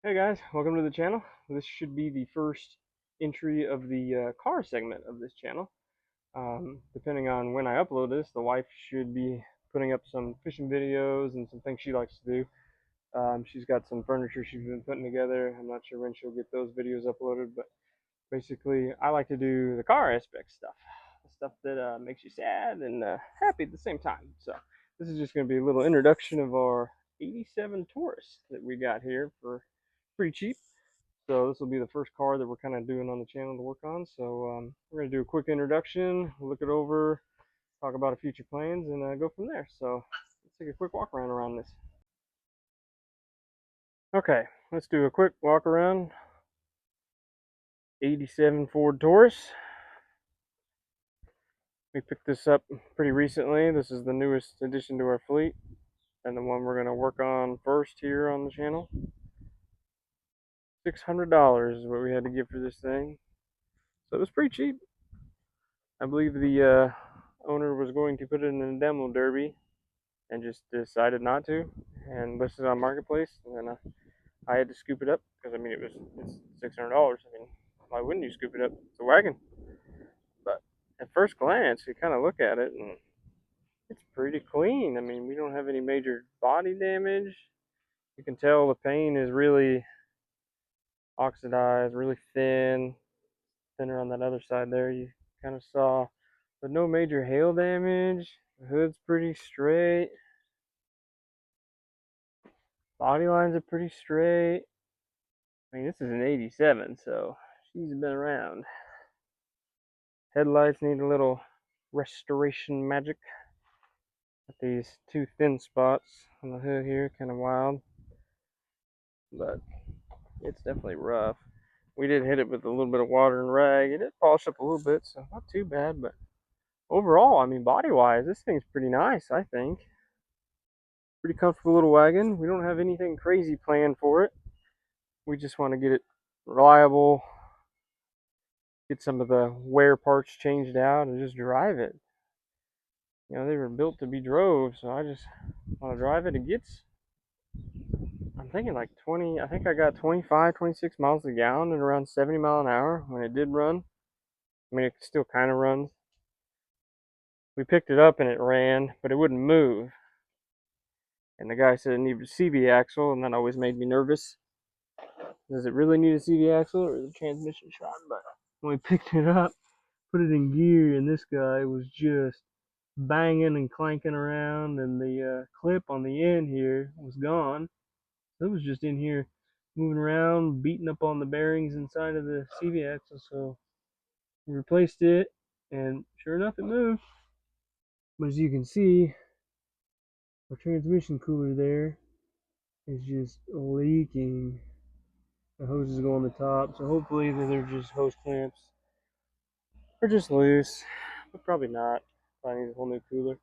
Hey guys, welcome to the channel. This should be the first entry of the car segment of this channel. Depending on when I upload this, the wife should be putting up some fishing videos and some things she likes to do. She's got some furniture she's been putting together. I'm not sure when she'll get those videos uploaded, but basically I like to do the car aspect stuff. The stuff that makes you sad and happy at the same time. So this is just going to be a little introduction of our 87 Taurus that we got here for pretty cheap. So this will be the first car that we're kind of doing on the channel to work on. So we're going to do a quick introduction, look it over, talk about our future plans, and go from there. So let's take a quick walk around this. Okay, let's do a quick walk around. 87 Ford Taurus. We picked this up pretty recently. This is the newest addition to our fleet and the one we're going to work on first here on the channel. $600 is what we had to give for this thing. So it was pretty cheap. I believe the owner was going to put it in a demo derby and just decided not to and listed it on Marketplace. And then I had to scoop it up because I mean it's $600. I mean, why wouldn't you scoop it up? It's a wagon. But at first glance, you kind of look at it and it's pretty clean. I mean, we don't have any major body damage. You can tell the paint is really oxidized, really thin, thinner on that other side there. You kind of saw, but no major hail damage. The hood's pretty straight. Body lines are pretty straight. I mean, this is an 87, so she's been around. Headlights need a little restoration magic. Got these two thin spots on the hood here, kind of wild. But it's definitely rough. We did hit it with a little bit of water and rag. It did polish up a little bit, so not too bad. But overall, I mean, body-wise, this thing's pretty nice, I think. Pretty comfortable little wagon. We don't have anything crazy planned for it. We just want to get it reliable, get some of the wear parts changed out, and just drive it. You know, they were built to be drove, so I just want to drive it. It gets, I'm thinking like 20, I think I got 25, 26 miles a gallon at around 70 mile an hour when it did run. I mean, it still kind of runs. We picked it up and it ran, but it wouldn't move. And the guy said it needed a CV axle, and that always made me nervous. Does it really need a CV axle, or is the transmission shot? But when we picked it up, put it in gear, and this guy was just banging and clanking around, and the clip on the end here was gone. So it was just in here moving around, beating up on the bearings inside of the CV axle. So we replaced it, and sure enough, it moved. But as you can see, our transmission cooler there is just leaking. The hoses go on the top, so hopefully they're just hose clamps. Or just loose, but probably not. Probably need a whole new cooler.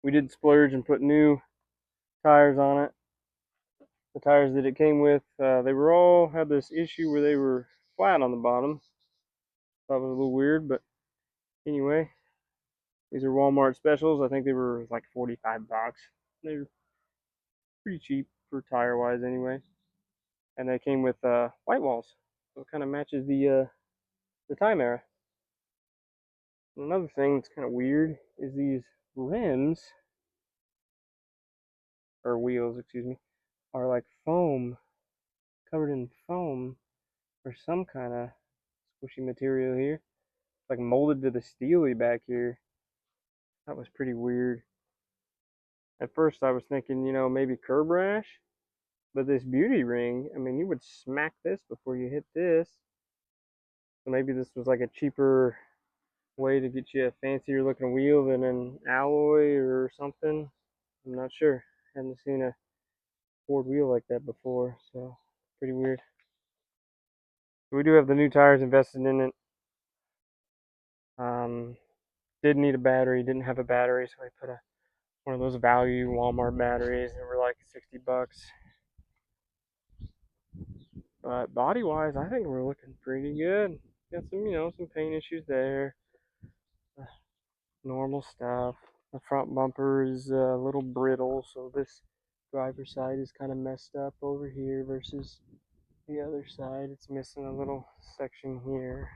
We did splurge and put new tires on it. The tires that it came with, they were all had this issue where they were flat on the bottom. Thought it was a little weird, but anyway, these are Walmart specials. I think they were like 45 bucks. They're pretty cheap for tire wise anyway. And they came with white walls, so it kind of matches the time era. Another thing that's kind of weird is these rims, or wheels, excuse me, are like foam, covered in foam, or some kind of squishy material here. Like molded to the steely back here. That was pretty weird. At first I was thinking, you know, maybe curb rash, but this beauty ring, I mean, you would smack this before you hit this. So maybe this was like a cheaper way to get you a fancier looking wheel than an alloy or something. I'm not sure. Haven't seen a Ford wheel like that before, so pretty weird. We do have the new tires invested in it. Did need a battery, didn't have a battery, so I put one of those value Walmart batteries. They were like 60 bucks. But body wise, I think we're looking pretty good. Got some, you know, some paint issues there. Normal stuff. The front bumper is a little brittle, so this Driver's side is kind of messed up over here versus the other side. It's missing a little section here.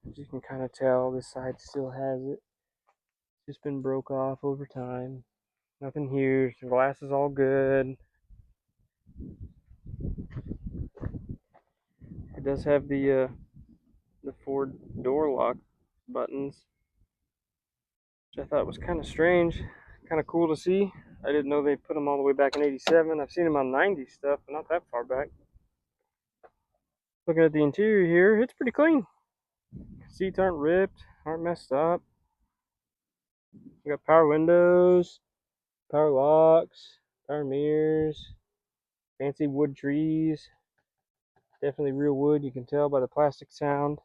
As you can kind of tell, this side still has it. It's just been broke off over time. Nothing huge. The glass is all good. It does have the Ford door lock buttons, which I thought was kind of strange, kind of cool to see. I didn't know they put them all the way back in '87. I've seen them on '90s stuff, but not that far back. Looking at the interior here, it's pretty clean. Seats aren't ripped, aren't messed up. We got power windows, power locks, power mirrors, fancy wood trees. Definitely real wood, you can tell by the plastic sound.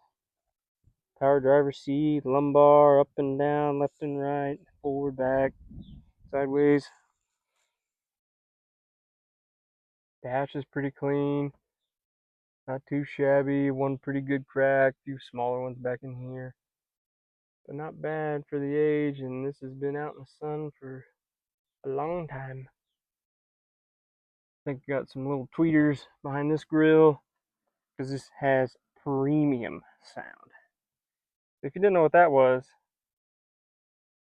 Power driver seat, lumbar, up and down, left and right, forward, back, sideways. Dash is pretty clean. Not too shabby. One pretty good crack. A few smaller ones back in here. But not bad for the age, and this has been out in the sun for a long time. I think got some little tweeters behind this grill because this has premium sound. If you didn't know what that was,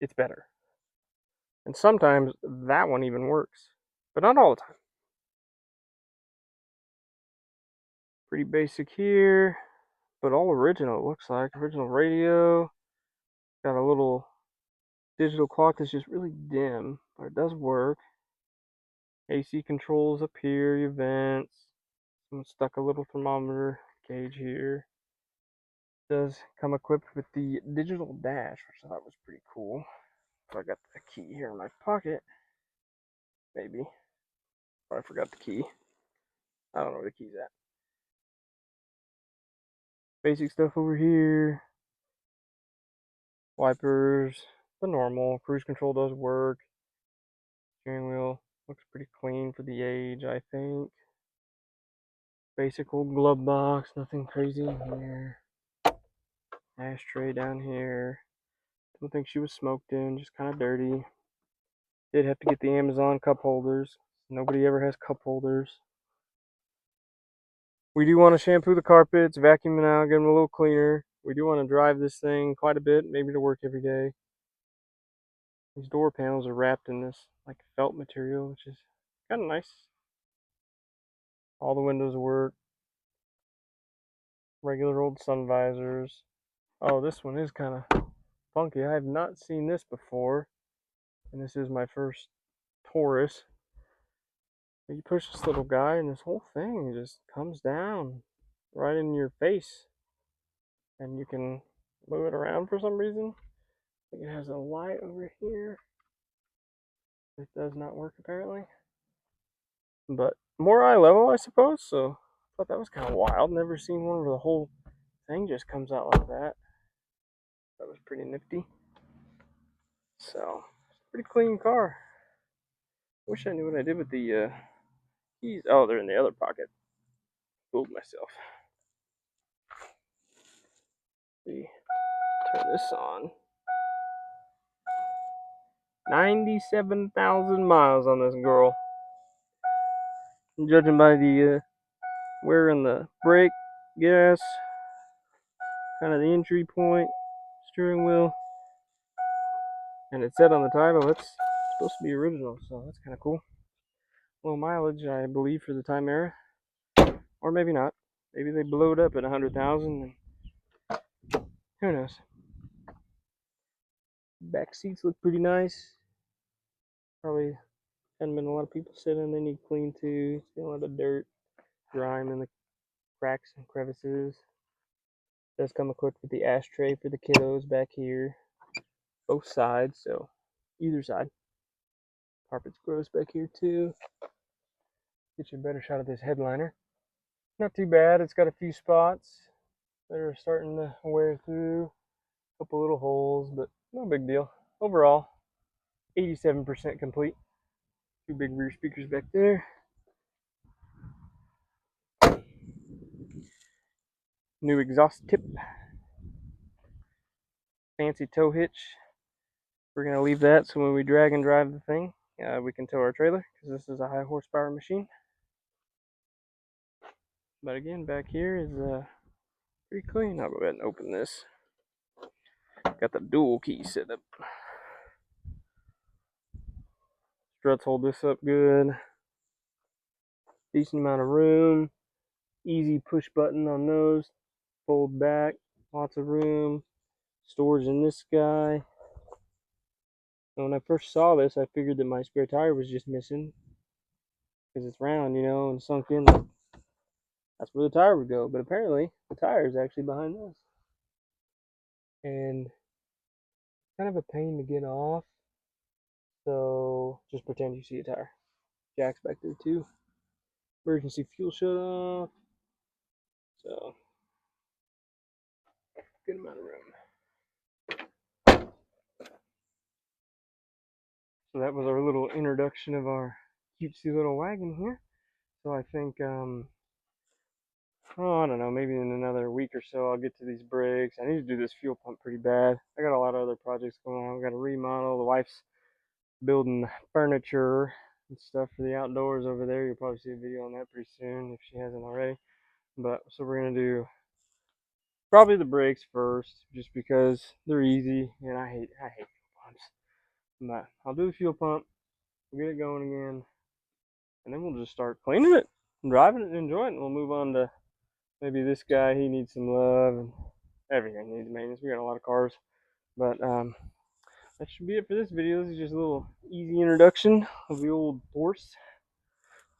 it's better. And sometimes that one even works, but not all the time. Pretty basic here, but all original, it looks like. Original radio. Got a little digital clock that's just really dim, but it does work. AC controls up here, your vents. Someone stuck a little thermometer gauge here. It does come equipped with the digital dash, which I thought was pretty cool. So I got the key here in my pocket. Maybe. Or I forgot the key. I don't know where the key's at. Basic stuff over here. Wipers, the normal. Cruise control does work. Steering wheel looks pretty clean for the age, I think. Basic old glove box, nothing crazy in here. Ashtray down here. Don't think she was smoked in, just kind of dirty. Did have to get the Amazon cup holders. Nobody ever has cup holders. We do want to shampoo the carpets, vacuum them out, get them a little cleaner. We do want to drive this thing quite a bit, maybe to work every day. These door panels are wrapped in this like felt material, which is kind of nice. All the windows work. Regular old sun visors. Oh, this one is kind of funky. I have not seen this before, and this is my first Taurus. You push this little guy, and this whole thing just comes down right in your face, and you can move it around for some reason. I think it has a light over here. It does not work apparently, but more eye level, I suppose. So I thought that was kind of wild. Never seen one where the whole thing just comes out like that. That was pretty nifty. So pretty clean car. Wish I knew what I did with the keys. Oh, they're in the other pocket. Fooled myself. See, turn this on. 97,000 miles on this girl. Judging by the wear in the brake, gas, kind of the entry point, steering wheel, and it said on the title it's supposed to be original, so that's kind of cool. Low mileage, I believe, for the time era, or maybe not. Maybe they blew it up at 100,000. Who knows? Back seats look pretty nice. Probably hadn't been a lot of people sitting. They need clean too. See a lot of dirt, grime in the cracks and crevices. It does come equipped with the ashtray for the kiddos back here, both sides. So either side. Carpet's gross back here too. Get you a better shot of this headliner. Not too bad. It's got a few spots that are starting to wear through. A couple little holes, but no big deal. Overall, 87% complete. Two big rear speakers back there. New exhaust tip. Fancy tow hitch. We're going to leave that so when we drag and drive the thing, we can tow our trailer because this is a high horsepower machine. But again, back here is pretty clean. I'll go ahead and open this. Got the dual key set up. Struts hold this up good. Decent amount of room. Easy push button on those. Fold back. Lots of room. Storage in this guy. And when I first saw this, I figured that my spare tire was just missing because it's round, you know, and sunk in. That's where the tire would go. But apparently, the tire is actually behind this. And kind of a pain to get off. So just pretend you see a tire. Jack's back there too. Emergency fuel shut off. So good amount of room. So that was our little introduction of our cutesy little wagon here. So I think, I don't know, maybe in another week or so I'll get to these brakes. I need to do this fuel pump pretty bad. I got a lot of other projects going on. I got a remodel. The wife's building furniture and stuff for the outdoors over there. You'll probably see a video on that pretty soon if she hasn't already. But so we're gonna do probably the brakes first, just because they're easy and I hate fuel pumps. But I'll do the fuel pump, we'll get it going again, and then we'll just start cleaning it, and driving it, and enjoying it. We'll move on to maybe this guy. He needs some love, and everything needs maintenance. We got a lot of cars, but that should be it for this video. This is just a little easy introduction of the old Taurus.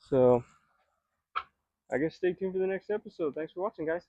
So I guess stay tuned for the next episode. Thanks for watching, guys.